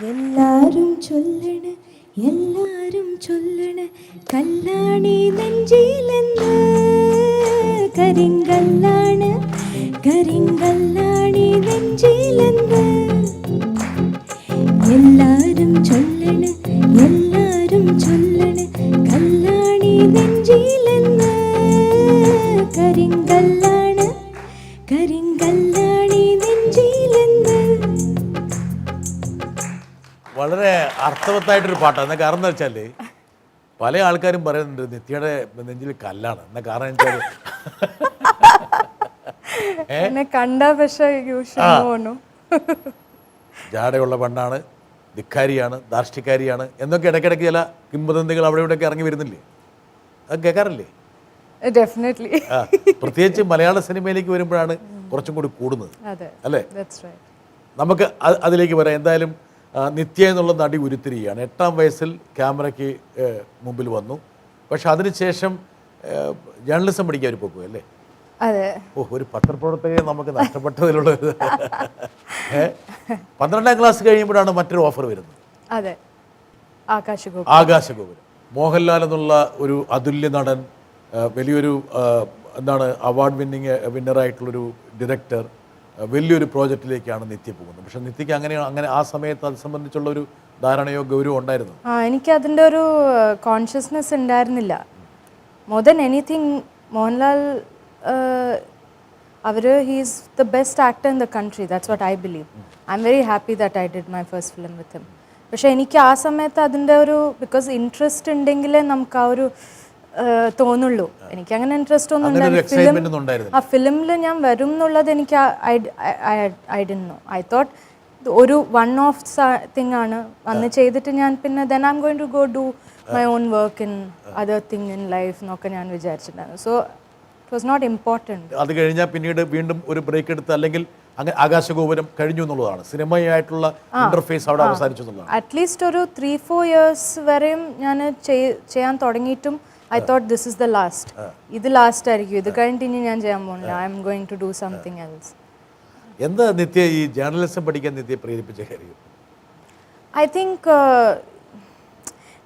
എല്ലാരും ചൊല്ലണ കല്ലാണി നെഞ്ചിലെന്ന് കരിങ്കല്ലാണി നെഞ്ചിലെന്ന് എല്ലാരും ചൊല്ലണ കല്ലാണി നെഞ്ചിലെന്ന് കരിങ്കല്ലാണി നെഞ്ചിലെന്ന്. വളരെ അർത്ഥവത്തായിട്ടൊരു പാട്ടാണ്. എന്താ കാരണം എന്ന് വെച്ചാൽ പല ആൾക്കാരും പറയുന്നുണ്ട് നിത്യയുടെ നെഞ്ചിൽ കല്ലാണ്. എന്നാ കാരണം വെച്ചാൽ ജാടയുള്ള പെണ്ണാണ്, ധിക്കാരിയാണ്, ധാർഷ്ട്യക്കാരിയാണ് എന്നൊക്കെ ഇടയ്ക്കിടയ്ക്ക് ചില കിംവദന്തികൾ അവിടെ ഇവിടെയൊക്കെ ഇറങ്ങി വരുന്നില്ലേ? അത് കേൾക്കാറില്ലേ? ഡെഫിനറ്റ്ലി. പ്രത്യേകിച്ച് മലയാള സിനിമയിലേക്ക് വരുമ്പോഴാണ് കുറച്ചും കൂടി കൂടുന്നത് അല്ലേ? നമുക്ക് അതിലേക്ക് വരാം. എന്തായാലും നിത്യ എന്നുള്ള നടി ഉരുത്തിരിയാണ്. 8-ാം വയസ്സിൽ ക്യാമറയ്ക്ക് മുമ്പിൽ വന്നു. പക്ഷെ അതിനുശേഷം ജേർണലിസം പഠിക്കാൻ ഒരു പോകും അല്ലേ? ഒരു പത്രപ്രവർത്തകയെ നമുക്ക് നഷ്ടപ്പെട്ടതിലുള്ള 12-ാം ക്ലാസ് കഴിയുമ്പോഴാണ് മറ്റൊരു ഓഫർ വരുന്നത്. ആകാശഗോപുരം. മോഹൻലാൽ എന്നുള്ള ഒരു അതുല്യ നടൻ, വലിയൊരു അവാർഡ് വിന്നറായിട്ടുള്ളൊരു ഡയറക്ടർ, വലിയൊരു പ്രോജക്റ്റിലേക്കാണ് നിത്യ പോകുന്നത്. പക്ഷെ നിത്യക്ക് അങ്ങനെ ആ സമയത്ത് അത് സംബന്ധിച്ചുള്ള ഒരു ധാരണയോ ഗൗരവം ഉണ്ടായിരുന്നു? എനിക്ക് അതിൻ്റെ ഒരു കോൺഷ്യസ്നെസ് ഉണ്ടായിരുന്നില്ല. More than anything Mohanlal he's the best actor in the country. That's what I believe. I am very happy that I did my first film with him. പക്ഷെ എനിക്ക് ആ സമയത്ത് അതിൻ്റെ ഒരു ബിക്കോസ് ഇൻട്രസ്റ്റ് ഉണ്ടെങ്കിലേ നമുക്ക് ആ ഒരു തോന്നുള്ളൂ. എനിക്ക് അങ്ങനെ ഇൻട്രസ്റ്റ് ഒന്നും ഉണ്ടായിരുന്നു. ആ ഫിലിമിൽ ഞാൻ വരും എന്നുള്ളത് എനിക്ക് I didn't know. I thought ഒരു വൺ ഓഫ് തിങ് ആണ്, വന്ന് ചെയ്തിട്ട് ഞാൻ പിന്നെ then I M going to go do my own work in other thing in life എന്നൊക്കെ ഞാൻ വിചാരിച്ചിട്ടുണ്ടായിരുന്നു. So it was not important. അത് കഴിഞ്ഞാൽ പിന്നീട് വീണ്ടും ഒരു ബ്രേക്ക് എടുത്ത് അല്ലെങ്കിൽ അങ്ങനെ ആകാശഗോപുരം കഴിഞ്ഞു എന്നുള്ളതാണ്. സിനിമയായിട്ടുള്ള ഇന്റർഫേസ് അവിടെ അവസാനിച്ചു എന്നുള്ളതാണ്. അറ്റ്ലീസ്റ്റ് ഒരു 3-4 ഇയേഴ്സ് വരെയും ഞാൻ ചെയ്യാൻ തുടങ്ങിയിട്ടും I thought this is the last. ഇത് ലാസ്റ്റ് ആയിരിക്കും, ഇത് കഴിഞ്ഞിട്ട് ഇനി ഞാൻ ചെയ്യാൻ പോകുന്നില്ല. I M going to do something else. എന്താ നിത്യ ഈ ജേർണലിസം പഠിക്കാൻ നിത്യ പ്രേരിപ്പിച്ച കാര്യം? ഐ തിങ്ക്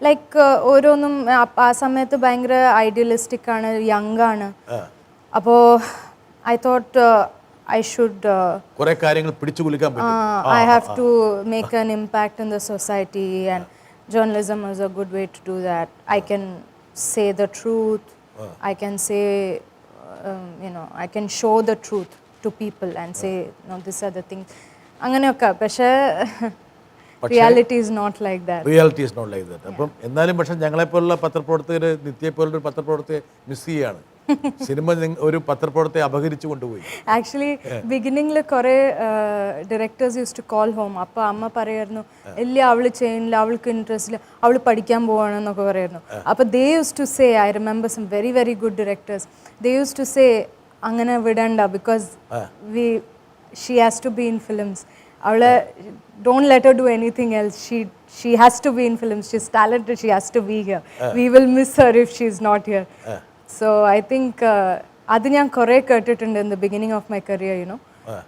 ലൈക്ക് ഓരോന്നും ആ സമയത്ത് ഭയങ്കര ഐഡിയലിസ്റ്റിക് ആണ്, യങ് ആണ്. അപ്പോൾ ഐ തോട്ട് I should കുറേ കാര്യങ്ങൾ പിടിച്ചു കുലുക്കാൻ പറ്റും. I have to make an impact in the society and journalism is a good way to do that. I can say the truth. I can say I can show the truth to people and say no, these are the things. അങ്ങനെയൊക്കെ. പക്ഷേ reality is not like that. അപ്പം എന്നാലും പക്ഷെ ഞങ്ങളെപ്പോലുള്ള പത്രപ്രവർത്തകർ നിത്യയെപ്പോലുള്ളൊരു പത്രപ്രവർത്തകയെ miss ചെയ്യാണ്. Cinema ഒരു പത്രപ്രവർത്തകയെ അപഹരിച്ചു കൊണ്ടുപോയി. Actually ബിഗിനിങ്ങിൽ കുറേ directors use to call home. അപ്പോൾ അമ്മ പറയായിരുന്നു ഇല്ല അവൾ ചെയ്യുന്നില്ല, അവൾക്ക് ഇൻട്രസ്റ്റ് ഇല്ല, അവൾ പഠിക്കാൻ പോവാണെന്നൊക്കെ പറയായിരുന്നു. അപ്പോൾ they use to say, I remember some very very good directors, they use to say അങ്ങനെ വിടണ്ട because she has to be in films. അവളെ don't let her do anything else. She has to be in films. She's talented. She has to be here. We will miss her if she's not here. So I think adu njan kore kettittunde in the beginning of my career,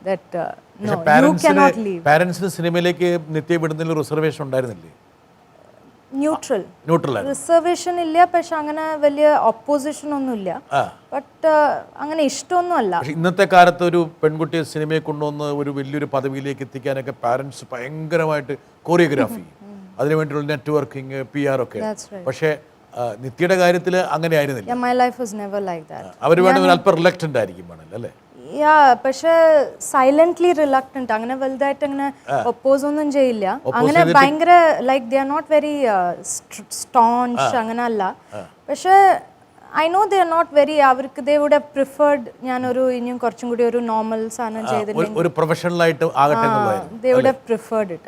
that no, you cannot leave. Parents ne സിനിമയിലേക്ക് നിത്യ വിടുന്നതിൽ reservation ഉണ്ടായിരുന്നില്ലേ? Neutral reservation ഇല്ല. പക്ഷെ അങ്ങനെ വലിയ opposition ഒന്നും ഇല്ല. But അങ്ങനെ ഇഷ്ടമൊന്നും അല്ല. ഇന്നത്തെ കാലത്ത് ഒരു പെൺകുട്ടിയെ സിനിമയെ കൊണ്ടുവന്ന് ഒരു വലിയൊരു പദവിയിലേക്ക് എത്തിക്കാനൊക്കെ പാരന്റ്സ് ഭയങ്കരമായിട്ട് കോറിയോഗ്രാഫി, അതിനുവേണ്ടിയുള്ള നെറ്റ്വർക്കിംഗ്, PR ഒക്കെ. പക്ഷേ നിത്യയുടെ കാര്യത്തിൽ അങ്ങനെ ആയിരുന്നില്ല. My life was never like that. അവർ വേണമെങ്കിൽ അല്പം റിലക്റ്റന്റ് ആയിരിക്കും അല്ലേ? പക്ഷെ സൈലന്റ്ലി റിലക്റ്റന്റ്. അങ്ങനെ വലുതായിട്ട് അങ്ങനെ ഒപ്പോസ് ഒന്നും ചെയ്യില്ല. അങ്ങനെ ഭയങ്കര like they are not very stonish അങ്ങനെ അല്ല. പക്ഷെ I know they are not very, അവർക്ക് ദേ വുഡ് ഹാവ് പ്രിഫേർഡ് ഞാനൊരു ഇനിയും കുറച്ചും കൂടി ഒരു നോർമൽ സാധനം ചെയ്തിട്ടുണ്ടെങ്കിൽ, ഒരു പ്രൊഫഷണൽ ആയിട്ട് ആകട്ടെ എന്നുള്ളതായിരുന്നു. They would have preferred it.